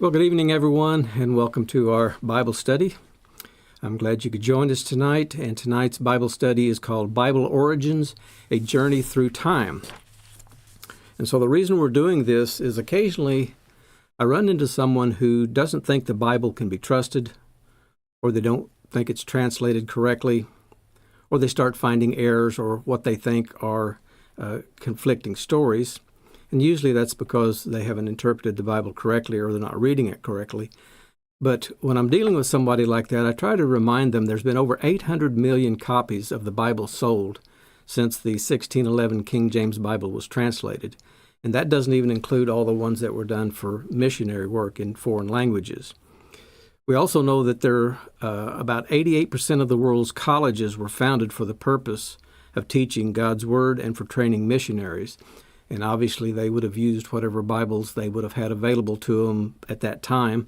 Well, good evening, everyone, and welcome to our Bible study. I'm glad you could join us tonight, and tonight's Bible study is called Bible Origins, A Journey Through Time. And so the reason we're doing this is occasionally I run into someone who doesn't think the Bible can be trusted, or they don't think it's translated correctly, or they start finding errors or what they think are conflicting stories. And usually that's because they haven't interpreted the Bible correctly or they're not reading it correctly. But when I'm dealing with somebody like that, I try to remind them there's been over 800 million copies of the Bible sold since the 1611 King James Bible was translated. And that doesn't even include all the ones that were done for missionary work in foreign languages. We also know that about 88% of the world's colleges were founded for the purpose of teaching God's Word and for training missionaries. And obviously they would have used whatever Bibles they would have had available to them at that time.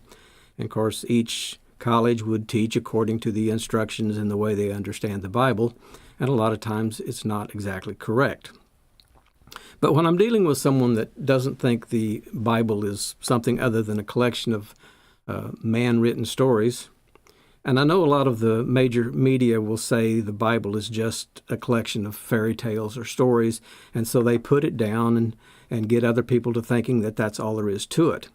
And of course, each college would teach according to the instructions and the way they understand the Bible. And a lot of times it's not exactly correct. But when I'm dealing with someone that doesn't think the Bible is something other than a collection of man-written stories, and I know a lot of the major media will say the Bible is just a collection of fairy tales or stories, and so they put it down and get other people to thinking that that's all there is to it.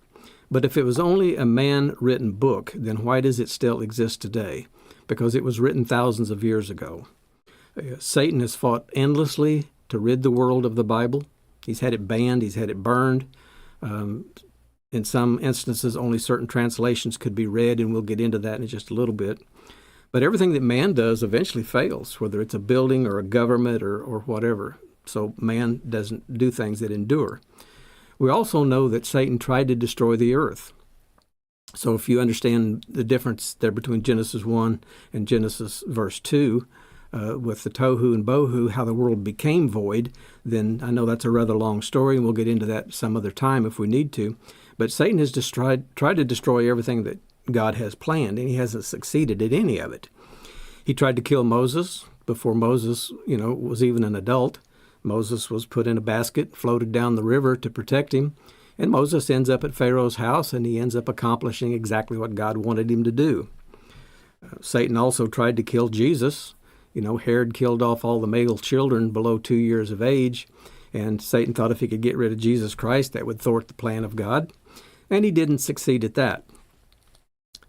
But if it was only a man-written book, then why does it still exist today? Because it was written thousands of years ago. Satan has fought endlessly to rid the world of the Bible. He's had it banned. He's had it burned. In some instances, only certain translations could be read, and we'll get into that in just a little bit. But everything that man does eventually fails, whether it's a building or a government or whatever. So man doesn't do things that endure. We also know that Satan tried to destroy the earth. So if you understand the difference there between Genesis 1 and Genesis verse 2, with the tohu and bohu, how the world became void, then I know that's a rather long story, and we'll get into that some other time if we need to. But Satan has tried to destroy everything that God has planned, and he hasn't succeeded at any of it. He tried to kill Moses before Moses, was even an adult. Moses was put in a basket, floated down the river to protect him, and Moses ends up at Pharaoh's house, and he ends up accomplishing exactly what God wanted him to do. Satan also tried to kill Jesus. Herod killed off all the male children below 2 years of age, and Satan thought if he could get rid of Jesus Christ, that would thwart the plan of God, and he didn't succeed at that.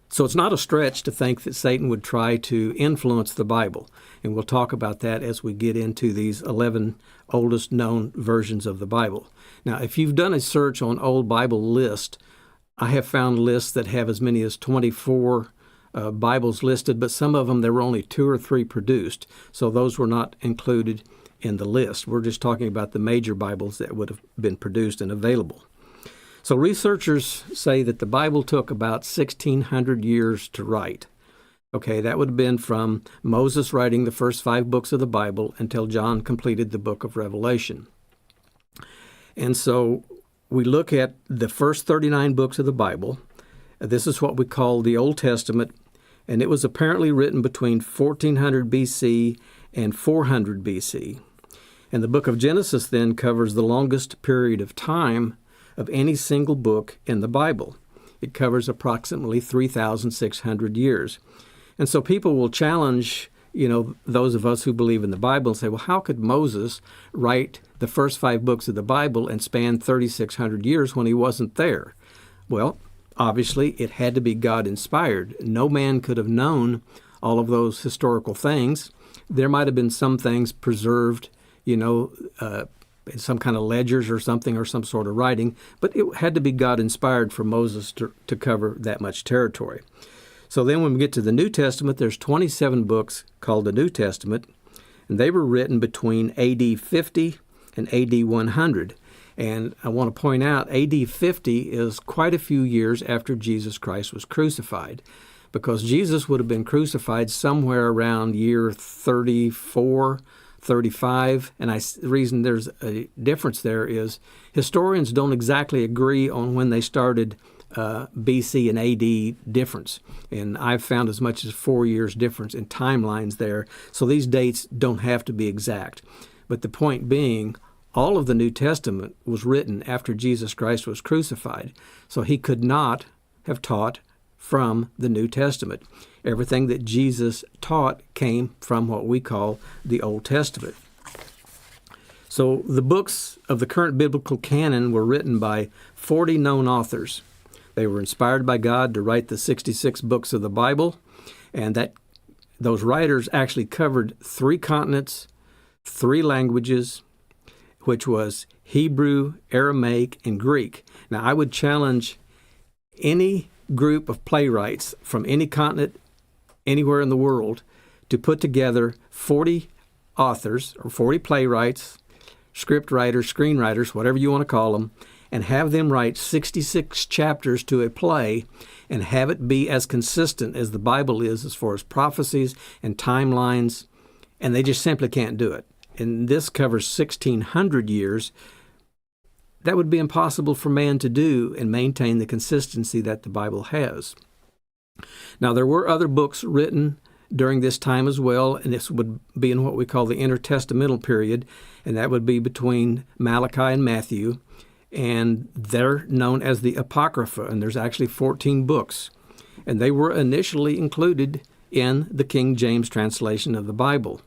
So it's not a stretch to think that Satan would try to influence the Bible, and we'll talk about that as we get into these 11 oldest known versions of the Bible. Now, if you've done a search on old Bible list, I have found lists that have as many as 24 Bibles listed, but some of them there were only 2 or 3 produced, so those were not included in the list. We're just talking about the major Bibles that would have been produced and available. So researchers say that the Bible took about 1,600 years to write. Okay, that would have been from Moses writing the first 5 books of the Bible until John completed the book of Revelation. And so we look at the first 39 books of the Bible. This is what we call the Old Testament, and it was apparently written between 1400 BC and 400 BC. And the book of Genesis then covers the longest period of time of any single book in the Bible. It covers approximately 3,600 years. And so people will challenge, those of us who believe in the Bible and say, well, how could Moses write the first 5 books of the Bible and span 3,600 years when he wasn't there? Well, obviously, it had to be God-inspired. No man could have known all of those historical things. There might have been some things preserved, in some kind of ledgers or something or some sort of writing, but it had to be God-inspired for Moses to cover that much territory. So then when we get to the New Testament, there's 27 books called the New Testament, and they were written between AD 50 and AD 100. And I want to point out, AD 50 is quite a few years after Jesus Christ was crucified, because Jesus would have been crucified somewhere around year 34, 35, and the reason there's a difference there is historians don't exactly agree on when they started BC and AD difference, and I've found as much as 4 years difference in timelines there, so these dates don't have to be exact. But the point being, all of the New Testament was written after Jesus Christ was crucified, so he could not have taught from the New Testament. Everything that Jesus taught came from what we call the Old Testament. So the books of the current biblical canon were written by 40 known authors. They were inspired by God to write the 66 books of the Bible, and those writers actually covered 3 continents, 3 languages, which was Hebrew, Aramaic, and Greek. Now, I would challenge any group of playwrights from any continent, anywhere in the world, to put together 40 authors or 40 playwrights, script writers, screenwriters, whatever you want to call them, and have them write 66 chapters to a play and have it be as consistent as the Bible is as far as prophecies and timelines, and they just simply can't do it. And this covers 1,600 years. That would be impossible for man to do and maintain the consistency that the Bible has. Now, there were other books written during this time as well, and this would be in what we call the intertestamental period, and that would be between Malachi and Matthew, and they're known as the Apocrypha, and there's actually 14 books, and they were initially included in the King James translation of the Bible.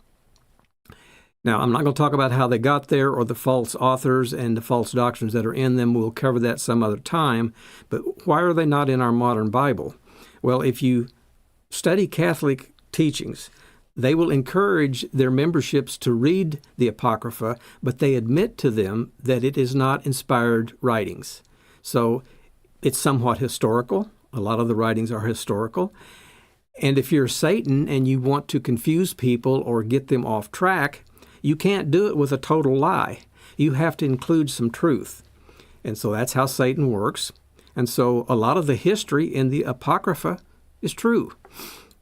Now, I'm not going to talk about how they got there or the false authors and the false doctrines that are in them. We'll cover that some other time. But why are they not in our modern Bible? Well, if you study Catholic teachings, they will encourage their memberships to read the Apocrypha, but they admit to them that it is not inspired writings. So it's somewhat historical. A lot of the writings are historical. And if you're Satan and you want to confuse people or get them off track, you can't do it with a total lie. You have to include some truth. And so that's how Satan works. And so a lot of the history in the Apocrypha is true.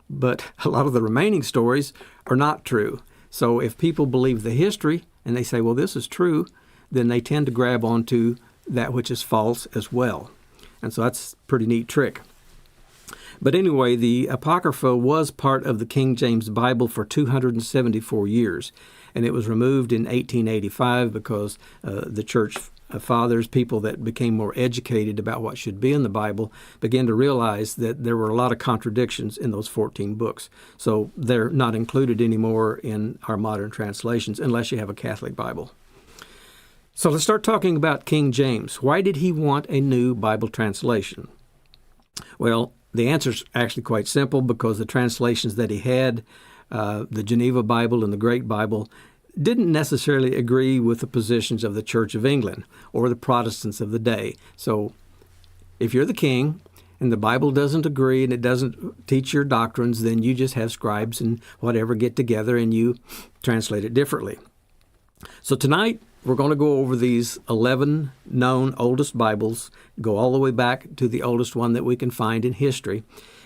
But a lot of the remaining stories are not true. So if people believe the history and they say, well, this is true, then they tend to grab onto that which is false as well. And so that's a pretty neat trick. But anyway, the Apocrypha was part of the King James Bible for 274 years. And it was removed in 1885 because the church fathers, people that became more educated about what should be in the Bible, began to realize that there were a lot of contradictions in those 14 books. So they're not included anymore in our modern translations unless you have a Catholic Bible. So let's start talking about King James. Why did he want a new Bible translation? Well, the answer is actually quite simple, because the translations that he had, the Geneva Bible and the Great Bible, didn't necessarily agree with the positions of the Church of England or the Protestants of the day. So if you're the king and the Bible doesn't agree and it doesn't teach your doctrines, then you just have scribes and whatever get together and you translate it differently. So tonight we're going to go over these 11 known oldest Bibles, go all the way back to the oldest one that we can find in history.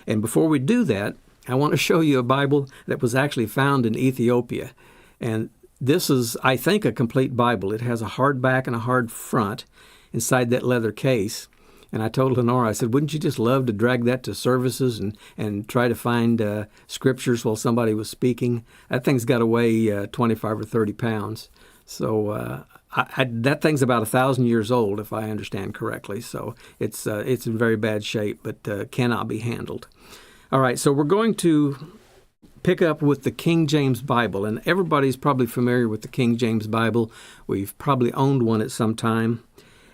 And before we do that, I want to show you a Bible that was actually found in Ethiopia. And this is, I think, a complete Bible. It has a hard back and a hard front inside that leather case. And I told Lenora, I said, wouldn't you just love to drag that to services and try to find scriptures while somebody was speaking? That thing's got to weigh 25 or 30 pounds. So that thing's about 1,000 years old, if I understand correctly. So it's in very bad shape, but cannot be handled. All right, so we're going to pick up with the King James Bible, and everybody's probably familiar with the King James Bible. We've probably owned one at some time,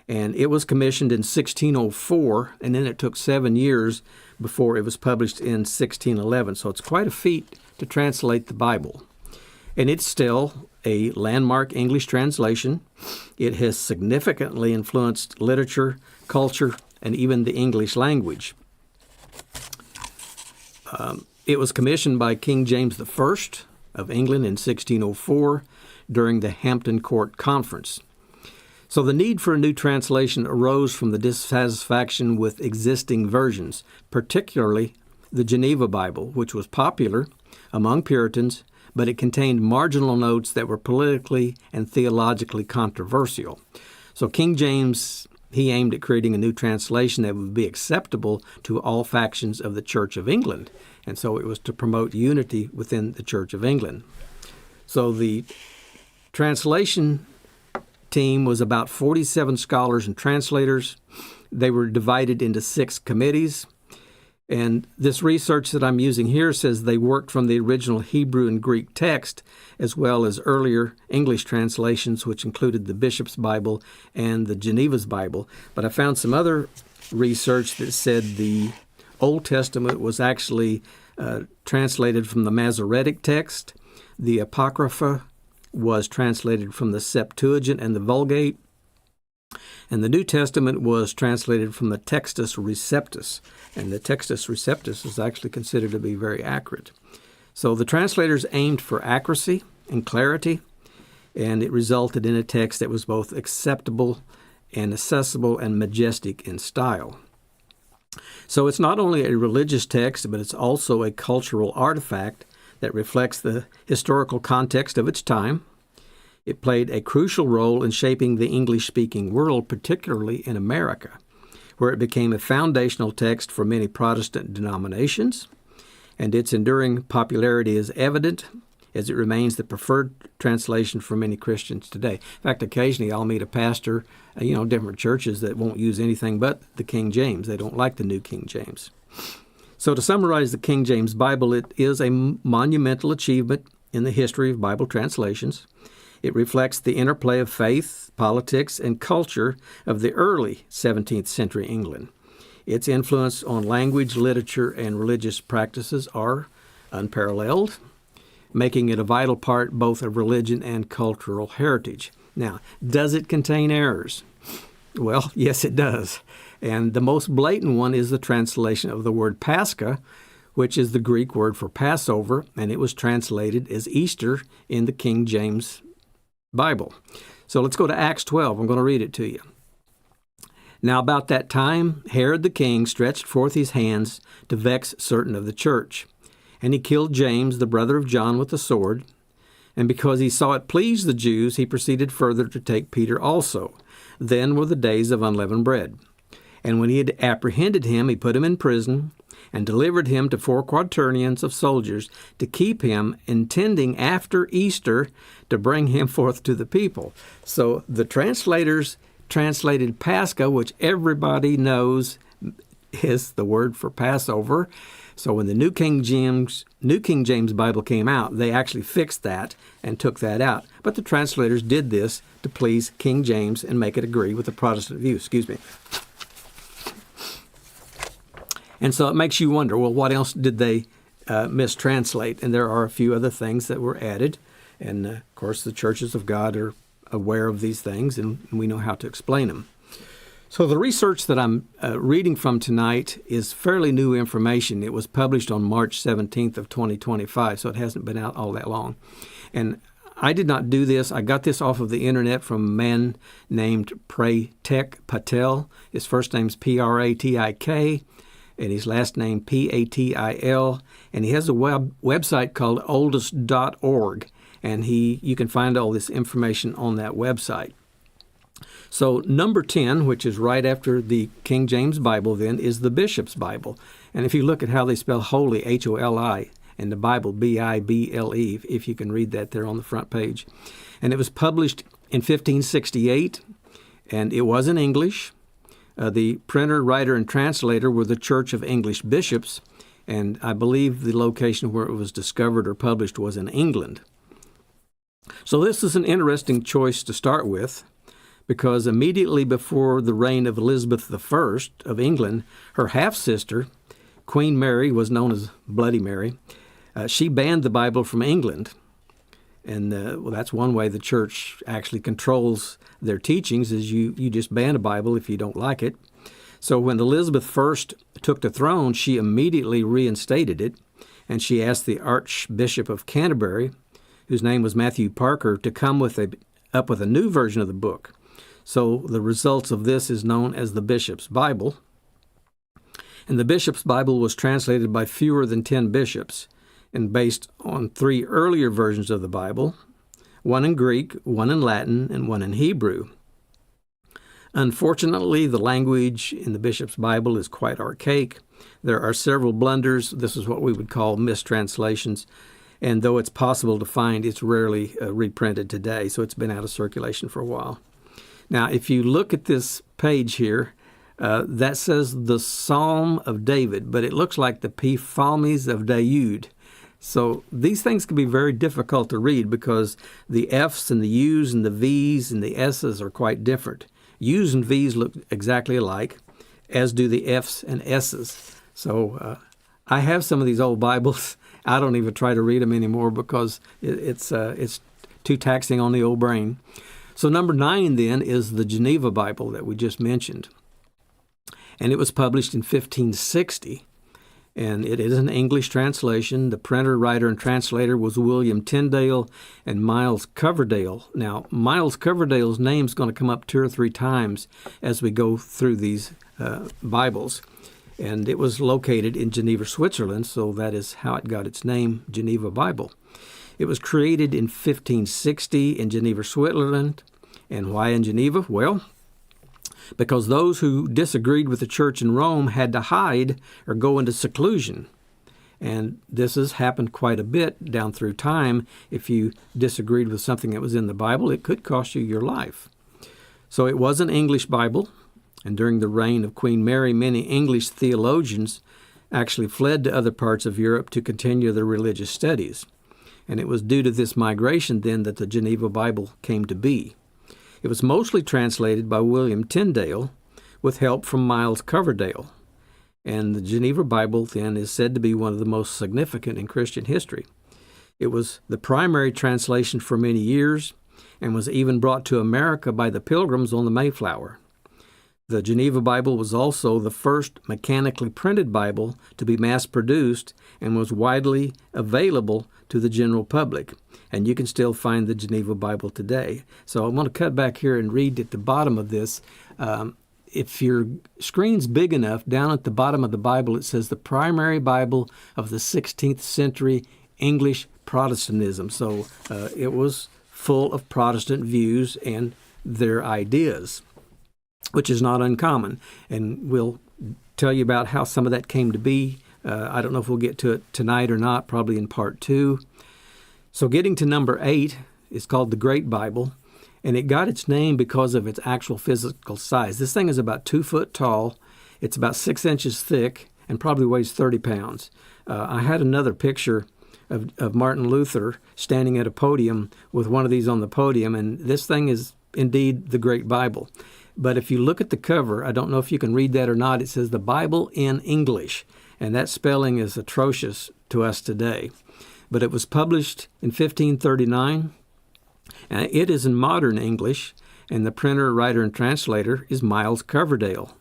and it was commissioned in 1604, and then it took 7 years before it was published in 1611. So it's quite a feat to translate the Bible, and it's still a landmark English translation. It has significantly influenced literature, culture, and even the English language. It was commissioned by King James I of England in 1604 during the Hampton Court Conference. So the need for a new translation arose from the dissatisfaction with existing versions, particularly the Geneva Bible, which was popular among Puritans, but it contained marginal notes that were politically and theologically controversial. So King James, he aimed at creating a new translation that would be acceptable to all factions of the Church of England. And so it was to promote unity within the Church of England. So the translation team was about 47 scholars and translators. They were divided into 6 committees. And this research that I'm using here says they worked from the original Hebrew and Greek text, as well as earlier English translations, which included the Bishop's Bible and the Geneva's Bible. But I found some other research that said the Old Testament was actually translated from the Masoretic text. The Apocrypha was translated from the Septuagint and the Vulgate. And the New Testament was translated from the Textus Receptus, and the Textus Receptus is actually considered to be very accurate. So the translators aimed for accuracy and clarity, and it resulted in a text that was both acceptable and accessible and majestic in style. So it's not only a religious text, but it's also a cultural artifact that reflects the historical context of its time. It played a crucial role in shaping the English-speaking world, particularly in America, where it became a foundational text for many Protestant denominations, and its enduring popularity is evident as it remains the preferred translation for many Christians today. In fact, occasionally I'll meet a pastor, different churches that won't use anything but the King James. They don't like the New King James. So to summarize the King James Bible, it is a monumental achievement in the history of Bible translations. It reflects the interplay of faith, politics, and culture of the early 17th century England. Its influence on language, literature, and religious practices are unparalleled, making it a vital part both of religion and cultural heritage. Now, does it contain errors? Well, yes, it does. And the most blatant one is the translation of the word Pascha, which is the Greek word for Passover, and it was translated as Easter in the King James Bible. So let's go to Acts 12. I'm going to read it to you. Now about that time, Herod the king stretched forth his hands to vex certain of the church. And he killed James, the brother of John, with a sword. And because he saw it pleased the Jews, he proceeded further to take Peter also. Then were the days of unleavened bread. And when he had apprehended him, he put him in prison, and delivered him to 4 quaternions of soldiers to keep him, intending after Easter to bring him forth to the people. So the translators translated Pascha, which everybody knows is the word for Passover. So when the New King James Bible came out, they actually fixed that and took that out. But the translators did this to please King James and make it agree with the Protestant view. And so it makes you wonder, well, what else did they mistranslate? And there are a few other things that were added. And, of course, the churches of God are aware of these things, and we know how to explain them. So the research that I'm reading from tonight is fairly new information. It was published on March 17th of 2025, so it hasn't been out all that long. And I did not do this. I got this off of the internet from a man named Pratik Patel. His first name's Pratik. And his last name Patil, and he has a website called oldest.org, and you can find all this information on that website. So number 10, which is right after the King James Bible then, is the Bishop's Bible. And if you look at how they spell holy, H-O-L-I, and the Bible, B-I-B-L-E, if you can read that there on the front page. And it was published in 1568, and it was in English. The printer, writer, and translator were the Church of English Bishops, and I believe the location where it was discovered or published was in England. So this is an interesting choice to start with, because immediately before the reign of Elizabeth I of England, her half-sister, Queen Mary, was known as Bloody Mary, she banned the Bible from England. And that's one way the church actually controls their teachings, is you just ban a Bible if you don't like it. So when Elizabeth I took the throne, she immediately reinstated it, and she asked the Archbishop of Canterbury, whose name was Matthew Parker, to come up with a new version of the book. So the results of this is known as the Bishop's Bible. And the Bishop's Bible was translated by fewer than 10 bishops, and based on 3 earlier versions of the Bible, one in Greek, one in Latin, and one in Hebrew. Unfortunately, the language in the Bishop's Bible is quite archaic. There are several blunders. This is what we would call mistranslations, and though it's possible to find, it's rarely reprinted today, so it's been out of circulation for a while. Now, if you look at this page here, That says the Psalm of David, but it looks like the Psalms of Daoud. So these things can be very difficult to read because the F's and the U's and the V's and the S's are quite different. U's and V's look exactly alike, as do the F's and S's. So I have some of these old Bibles. I don't even try to read them anymore because it's too taxing on the old brain. So number 9 then is the Geneva Bible that we just mentioned. And it was published in 1560. And it is an English translation. The printer, writer, and translator was William Tyndale and Miles Coverdale. Now, Miles Coverdale's name is going to come up 2 or 3 times as we go through these Bibles. And it was located in Geneva, Switzerland, so that is how it got its name, Geneva Bible. It was created in 1560 in Geneva, Switzerland. And why in Geneva? Well, because those who disagreed with the church in Rome had to hide or go into seclusion. And this has happened quite a bit down through time. If you disagreed with something that was in the Bible, it could cost you your life. So it was an English Bible, and during the reign of Queen Mary, many English theologians actually fled to other parts of Europe to continue their religious studies. And it was due to this migration then that the Geneva Bible came to be. It was mostly translated by William Tyndale with help from Miles Coverdale. And the Geneva Bible then is said to be one of the most significant in Christian history. It was the primary translation for many years and was even brought to America by the Pilgrims on the Mayflower. The Geneva Bible was also the first mechanically printed Bible to be mass-produced and was widely available to the general public. And you can still find the Geneva Bible today. So I want to cut back here and read at the bottom of this. If your screen's big enough, down at the bottom of the Bible, it says the primary Bible of the 16th century English Protestantism. So it was full of Protestant views and their ideas, which is not uncommon. And we'll tell you about how some of that came to be. I don't know if we'll get to it tonight or not, probably in part 2. So getting to number 8 is called the Great Bible, and it got its name because of its actual physical size. This thing is about 2 foot tall. It's about 6 inches thick and probably weighs 30 pounds. I had another picture of Martin Luther standing at a podium with one of these on the podium, and this thing is indeed the Great Bible. But if you look at the cover, I don't know if you can read that or not, it says the Bible in English, and that spelling is atrocious to us today. But it was published in 1539, and it is in modern English, and the printer, writer, and translator is Miles Coverdale,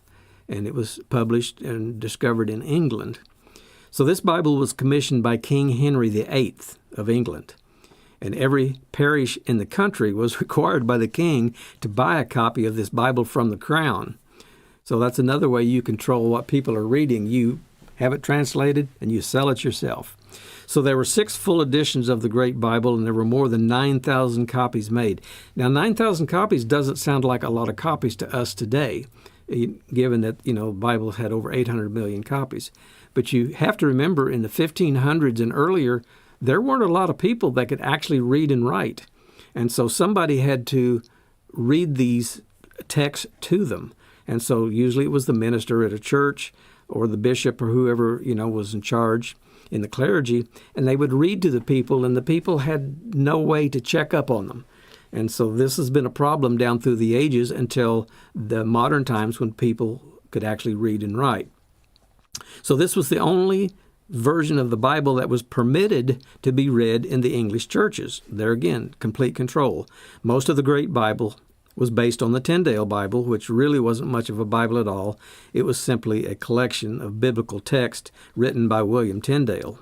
and it was published and discovered in England. So this Bible was commissioned by King Henry VIII of England, and every parish in the country was required by the king to buy a copy of this Bible from the crown. So that's another way you control what people are reading. You have it translated, and you sell it yourself. So there were 6 full editions of the Great Bible, and there were more than 9,000 copies made. Now, 9,000 copies doesn't sound like a lot of copies to us today, given that, the Bible had over 800 million copies. But you have to remember, in the 1500s and earlier, there weren't a lot of people that could actually read and write. And so somebody had to read these texts to them. And so usually it was the minister at a church or the bishop or whoever, was in charge in the clergy, and they would read to the people, and the people had no way to check up on them. And so this has been a problem down through the ages until the modern times when people could actually read and write. So this was the only version of the Bible that was permitted to be read in the English churches. There again, complete control. Most of the Great Bible was based on the Tyndale Bible, which really wasn't much of a Bible at all. It was simply a collection of biblical text written by William Tyndale.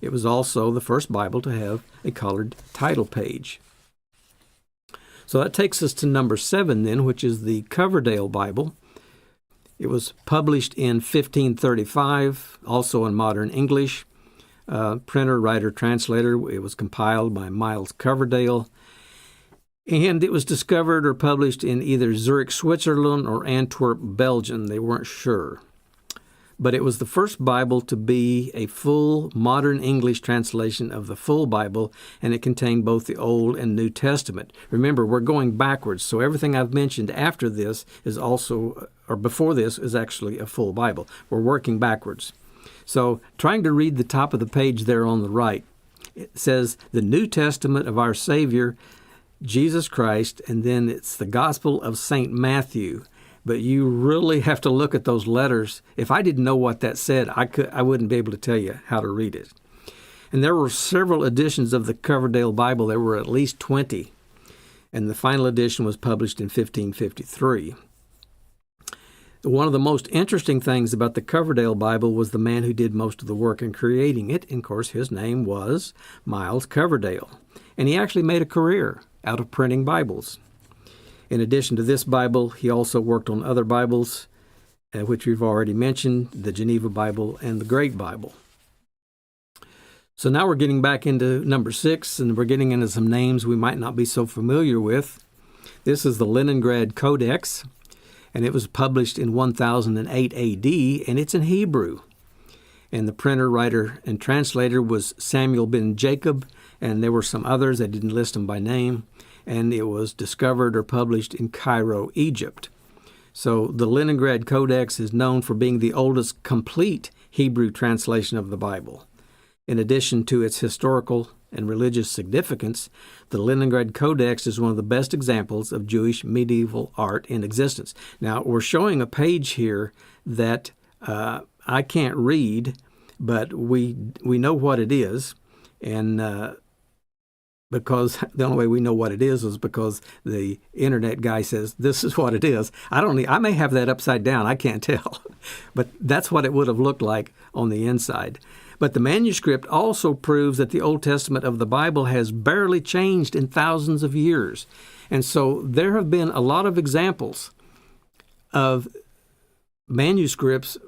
It was also the first Bible to have a colored title page. So that takes us to number 7 then, which is the Coverdale Bible. It was published in 1535, also in modern English. Printer, writer, translator. It was compiled by Miles Coverdale. And it was discovered or published in either Zurich, Switzerland, or Antwerp, Belgium. They weren't sure. but it was the first Bible to be a full modern English translation of the full Bible, and it contained both the Old and New Testament. Remember, we're going backwards, so everything I've mentioned after this is also, or before this, is actually a full Bible. We're working backwards. So trying to read the top of the page there on the right, it says the New Testament of our Savior, Jesus Christ, and then it's the Gospel of St. Matthew. But you really have to look at those letters. If I didn't know what that said, I wouldn't be able to tell you how to read it. And there were several editions of the Coverdale Bible. There were at least 20. And the final edition was published in 1553. One of the most interesting things about the Coverdale Bible was the man who did most of the work in creating it. And of course, his name was Miles Coverdale. And he actually made a career out of printing Bibles. In addition to this Bible, he also worked on other Bibles, which we've already mentioned, the Geneva Bible and the Great Bible. So now we're getting back into number 6, and we're getting into some names we might not be so familiar with. This is the Leningrad Codex, and it was published in 1008 A.D., and it's in Hebrew. And the printer, writer, and translator was Samuel ben Jacob, and there were some others. I didn't list them by name. And it was discovered or published in Cairo, Egypt. So the Leningrad Codex is known for being the oldest complete Hebrew translation of the Bible. In addition to its historical and religious significance, the Leningrad Codex is one of the best examples of Jewish medieval art in existence. Now, we're showing a page here that I can't read, but we know what it is, and because the only way we know what it is because the internet guy says this is what it is. I may have that upside down. I can't tell. But that's what it would have looked like on the inside. But the manuscript also proves that the Old Testament of the Bible has barely changed in thousands of years. And so there have been a lot of examples of manuscripts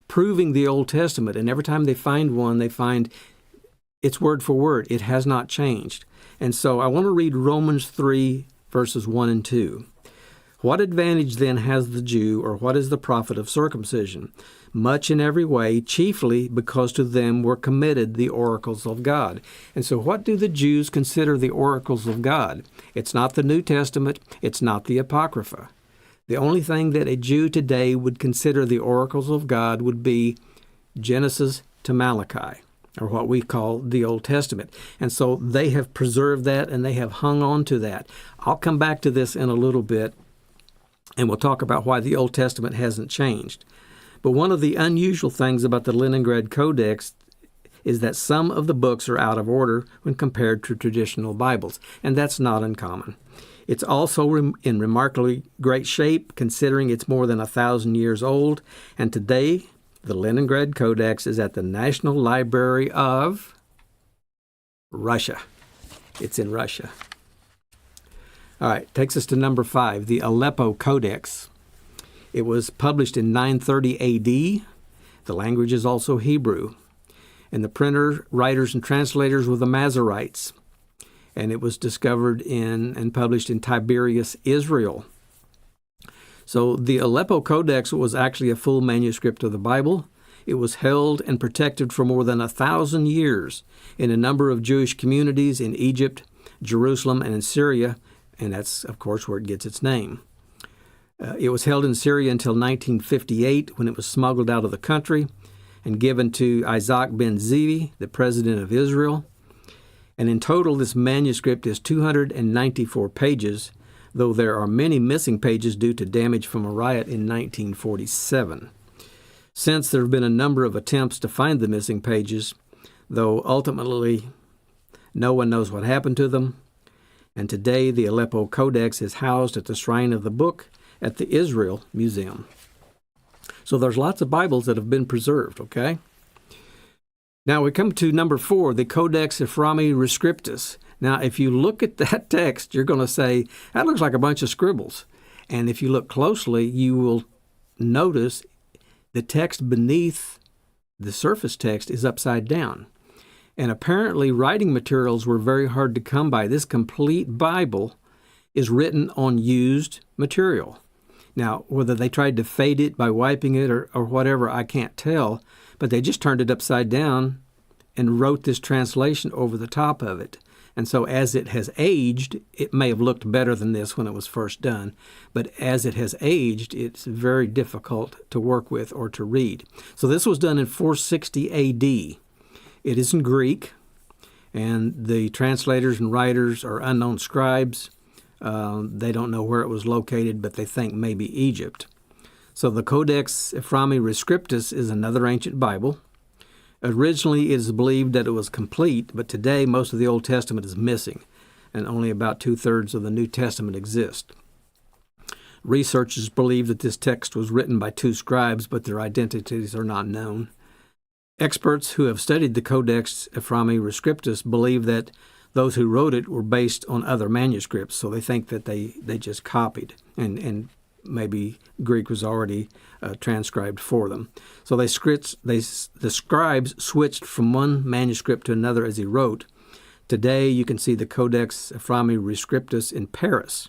proving the Old Testament. And every time they find one, they find it's word for word. It has not changed. And so I want to read Romans 3, verses 1 and 2. What advantage then has the Jew, or what is the profit of circumcision? Much in every way, chiefly because to them were committed the oracles of God. And so what do the Jews consider the oracles of God? It's not the New Testament. It's not the Apocrypha. The only thing that a Jew today would consider the oracles of God would be Genesis to Malachi, or what we call the Old Testament. And so they have preserved that, and they have hung on to that. I'll come back to this in a little bit, and we'll talk about why the Old Testament hasn't changed. But one of the unusual things about the Leningrad Codex is that some of the books are out of order when compared to traditional Bibles, and that's not uncommon. It's also in remarkably great shape, considering it's more than 1,000 years old, and today the Leningrad Codex is at the National Library of Russia. It's in Russia. All right, takes us to number 5, the Aleppo Codex. It was published in 930 A.D. The language is also Hebrew. And the printer, writers, and translators were the Masoretes. And it was discovered in and published in Tiberias, Israel. So the Aleppo Codex was actually a full manuscript of the Bible. It was held and protected for more than 1,000 years in a number of Jewish communities in Egypt, Jerusalem, and in Syria, and that's, of course, where it gets its name. It was held in Syria until 1958, when it was smuggled out of the country and given to Isaac ben Zivi, the president of Israel. And in total, this manuscript is 294 pages, though there are many missing pages due to damage from a riot in 1947. Since there have been a number of attempts to find the missing pages, though ultimately no one knows what happened to them, and today the Aleppo Codex is housed at the Shrine of the Book at the Israel Museum. So there's lots of Bibles that have been preserved, okay? Now we come to number 4, the Codex Ephraemi Rescriptus. Now, if you look at that text, you're going to say, that looks like a bunch of scribbles. And if you look closely, you will notice the text beneath the surface text is upside down. And apparently writing materials were very hard to come by. This complete Bible is written on used material. Now, whether they tried to fade it by wiping it or whatever, I can't tell, but they just turned it upside down and wrote this translation over the top of it. And so as it has aged, it may have looked better than this when it was first done, but as it has aged, it's very difficult to work with or to read. So this was done in 460 A.D. It is in Greek, and the translators and writers are unknown scribes. They don't know where it was located, but they think maybe Egypt. So the Codex Ephraemi Rescriptus is another ancient Bible. Originally, it is believed that it was complete, but today most of the Old Testament is missing, and only about 2/3 of the New Testament exist. Researchers believe that this text was written by 2 scribes, but their identities are not known. Experts who have studied the Codex Ephraemi Rescriptus believe that those who wrote it were based on other manuscripts, so they think that they just copied, and maybe Greek was already transcribed for them. So the scribes switched from one manuscript to another as he wrote. Today you can see the Codex Ephraemi Rescriptus in Paris.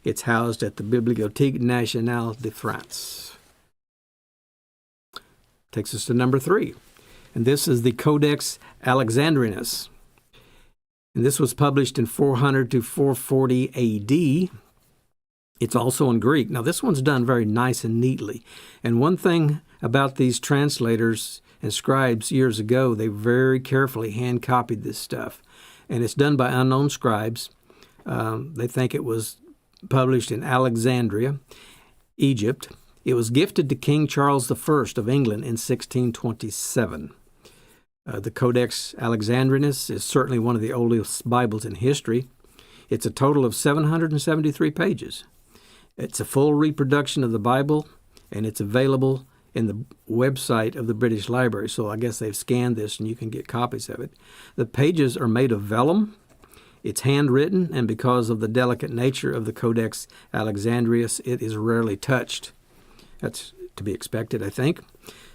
It's housed at the Bibliothèque Nationale de France. Takes us to number 3. And this is the Codex Alexandrinus. And this was published in 400 to 440 A.D. It's also in Greek. Now, this one's done very nice and neatly. And one thing about these translators and scribes years ago, they very carefully hand-copied this stuff. And it's done by unknown scribes. They think it was published in Alexandria, Egypt. It was gifted to King Charles I of England in 1627. The Codex Alexandrinus is certainly one of the oldest Bibles in history. It's a total of 773 pages. It's a full reproduction of the Bible, and it's available in the website of the British Library. So I guess they've scanned this, and you can get copies of it. The pages are made of vellum. It's handwritten, and because of the delicate nature of the Codex Alexandrinus, it is rarely touched. That's to be expected, I think.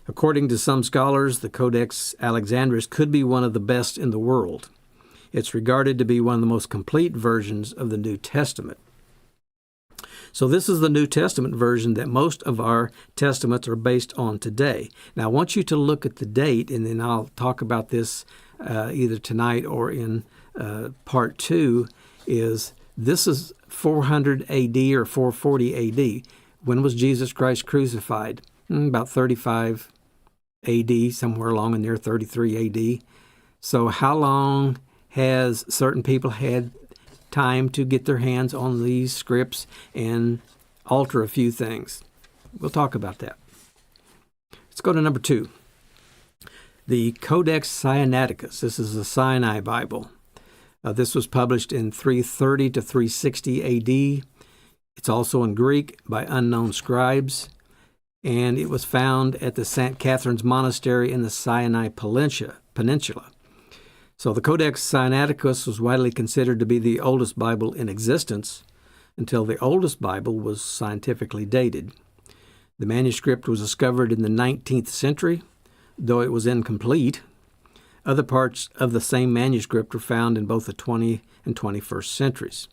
According to some scholars, the Codex Alexandrinus could be one of the best in the world. It's regarded to be one of the most complete versions of the New Testament. So this is the New Testament version that most of our testaments are based on today. Now, I want you to look at the date, and then I'll talk about this either tonight or in part 2, this is 400 A.D. or 440 A.D. When was Jesus Christ crucified? About 35 A.D., somewhere along in there, 33 A.D. So how long has certain people had time to get their hands on these scripts and alter a few things? We'll talk about that. Let's go to number 2. The Codex Sinaiticus. This is the Sinai Bible. This was published in 330 to 360 A.D. It's also in Greek by unknown scribes, and it was found at the St. Catherine's Monastery in the Sinai Peninsula. So the Codex Sinaiticus was widely considered to be the oldest Bible in existence until the oldest Bible was scientifically dated. The manuscript was discovered in the 19th century, though it was incomplete. Other parts of the same manuscript are found in both the 20th and 21st centuries.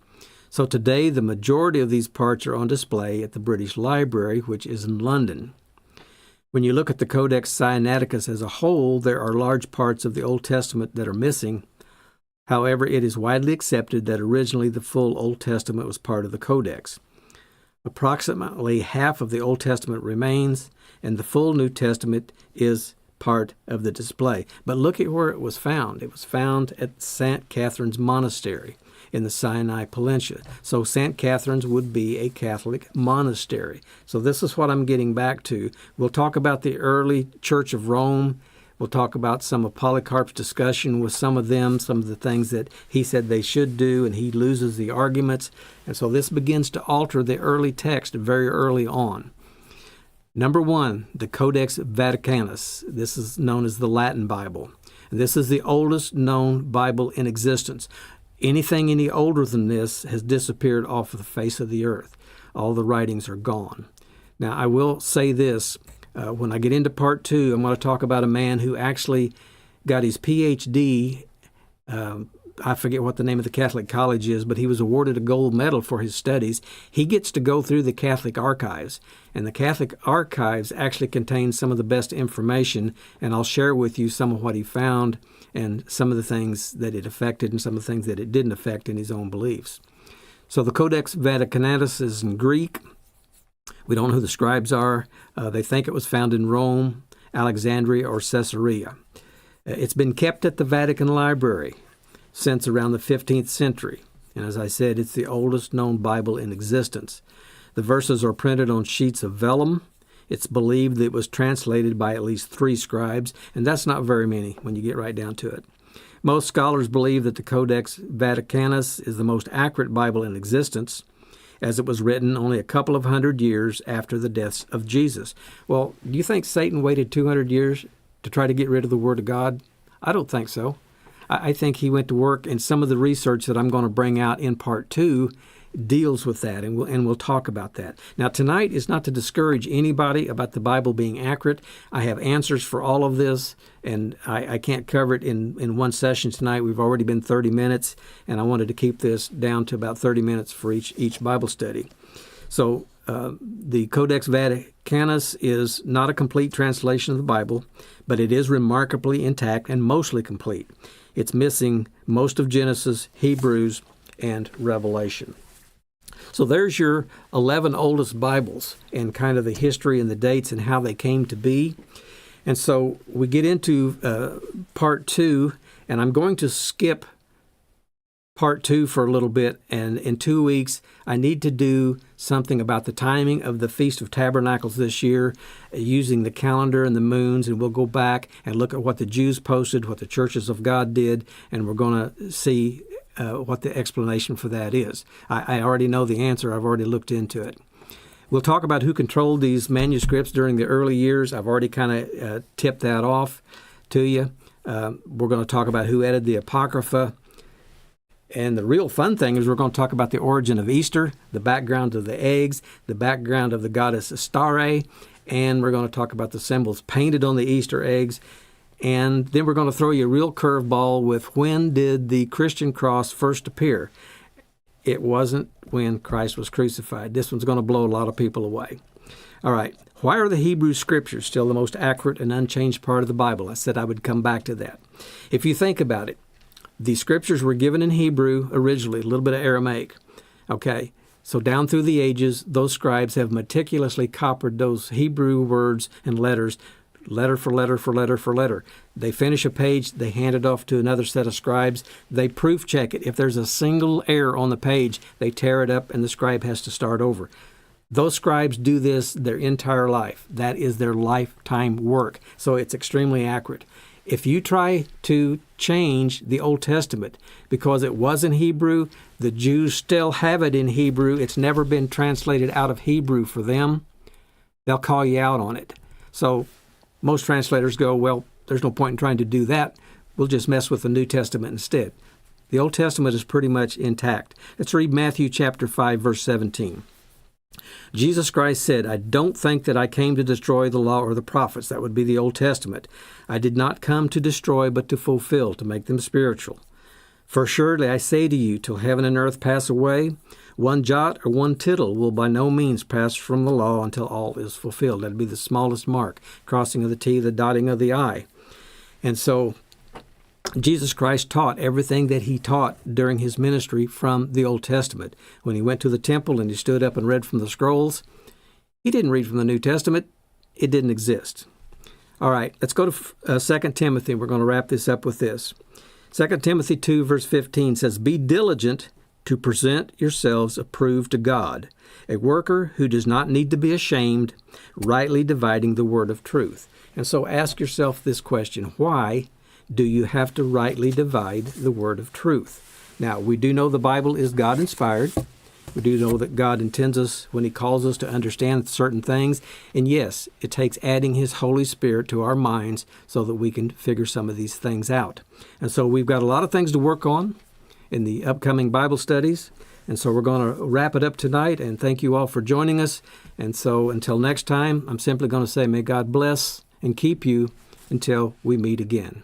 So today, the majority of these parts are on display at the British Library, which is in London. When you look at the Codex Sinaiticus as a whole, there are large parts of the Old Testament that are missing. However, it is widely accepted that originally the full Old Testament was part of the Codex. Approximately half of the Old Testament remains, and the full New Testament is part of the display. But look at where it was found. It was found at St. Catherine's Monastery in the Sinai Peninsula. So St. Catherine's would be a Catholic monastery. So this is what I'm getting back to. We'll talk about the early Church of Rome. We'll talk about some of Polycarp's discussion with some of them, some of the things that he said they should do, and he loses the arguments. And so this begins to alter the early text very early on. Number 1, the Codex Vaticanus. This is known as the Latin Bible. This is the oldest known Bible in existence. Anything any older than this has disappeared off of the face of the earth. All the writings are gone. Now, I will say this. When I get into part 2, I'm going to talk about a man who actually got his Ph.D. I forget what the name of the Catholic college is, but he was awarded a gold medal for his studies. He gets to go through the Catholic archives, and the Catholic archives actually contain some of the best information, and I'll share with you some of what he found and some of the things that it affected and some of the things that it didn't affect in his own beliefs. So the Codex Vaticanus is in Greek. We don't know who the scribes are. They think it was found in Rome, Alexandria, or Caesarea. It's been kept at the Vatican Library since around the 15th century. And as I said, it's the oldest known Bible in existence. The verses are printed on sheets of vellum. It's believed that it was translated by at least 3 scribes, and that's not very many when you get right down to it. Most scholars believe that the Codex Vaticanus is the most accurate Bible in existence, as it was written only a couple of hundred years after the deaths of Jesus. Well, do you think Satan waited 200 years to try to get rid of the Word of God? I don't think so. I think he went to work, and some of the research that I'm going to bring out in part 2 deals with that, and we'll talk about that. Now, tonight is not to discourage anybody about the Bible being accurate. I have answers for all of this, and I can't cover it in one session tonight. We've already been 30 minutes, and I wanted to keep this down to about 30 minutes for each Bible study. So the Codex Vaticanus is not a complete translation of the Bible, but it is remarkably intact and mostly complete. It's missing most of Genesis, Hebrews, and Revelation. So there's your 11 oldest Bibles and kind of the history and the dates and how they came to be. And so we get into part 2, and I'm going to skip part 2 for a little bit, and in 2 weeks I need to do something about the timing of the Feast of Tabernacles this year using the calendar and the moons, and we'll go back and look at what the Jews posted, what the churches of God did, and we're going to see what the explanation for that is. I already know the answer. I've already looked into it. We'll talk about who controlled these manuscripts during the early years. I've already kind of tipped that off to you. We're going to talk about who edited the Apocrypha. And the real fun thing is we're going to talk about the origin of Easter, the background of the eggs, the background of the goddess Astarte, and we're going to talk about the symbols painted on the Easter eggs. And then we're going to throw you a real curveball with when did the Christian cross first appear? It wasn't when Christ was crucified. This one's going to blow a lot of people away. All right. Why are the Hebrew Scriptures still the most accurate and unchanged part of the Bible? I said I would come back to that. If you think about it, the Scriptures were given in Hebrew originally, a little bit of Aramaic. Okay. So down through the ages, those scribes have meticulously copied those Hebrew words and letters, letter for letter for letter for letter. They finish a page, they hand it off to another set of scribes. They proof check it. If there's a single error on the page, they tear it up and the scribe has to start over. Those scribes do this their entire life. That is their lifetime work. So it's extremely accurate. If you try to change the Old Testament because it was in Hebrew, the Jews still have it in Hebrew, it's never been translated out of Hebrew for them, they'll call you out on it. So most translators go, well, there's no point in trying to do that. We'll just mess with the New Testament instead. The Old Testament is pretty much intact. Let's read Matthew chapter 5, verse 17. Jesus Christ said, I don't think that I came to destroy the law or the prophets. That would be the Old Testament. I did not come to destroy, but to fulfill, to make them spiritual. For surely I say to you, till heaven and earth pass away, one jot or one tittle will by no means pass from the law until all is fulfilled. That would be the smallest mark, crossing of the T, the dotting of the I. And so Jesus Christ taught everything that he taught during his ministry from the Old Testament. When he went to the temple and he stood up and read from the scrolls, he didn't read from the New Testament. It didn't exist. All right, let's go to 2 Timothy. We're going to wrap this up with this. 2 Timothy 2, verse 15 says, Be diligent to present yourselves approved to God, a worker who does not need to be ashamed, rightly dividing the word of truth. And so ask yourself this question, why do you have to rightly divide the word of truth? Now, we do know the Bible is God-inspired. We do know that God intends us when he calls us to understand certain things. And yes, it takes adding his Holy Spirit to our minds so that we can figure some of these things out. And so we've got a lot of things to work on in the upcoming Bible studies. And so we're going to wrap it up tonight, and thank you all for joining us. And so until next time, I'm simply going to say, may God bless and keep you until we meet again.